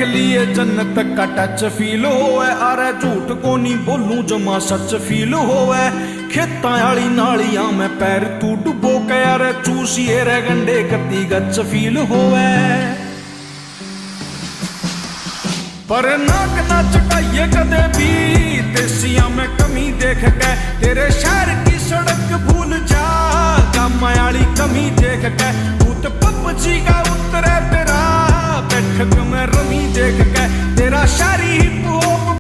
लिए जन्नत का टच फील होवे, अरे झूठ को नहीं बोलूं जमा सच फील होवे। खेतां आली नालियां में पैर तू डुबो के अरे चूसिए रे गंडे कती गच फील होवे। पर नाक ना चटाइए कदे भी देसियां में कमी देख के, तेरे शहर की सड़क भूल जा। काम आली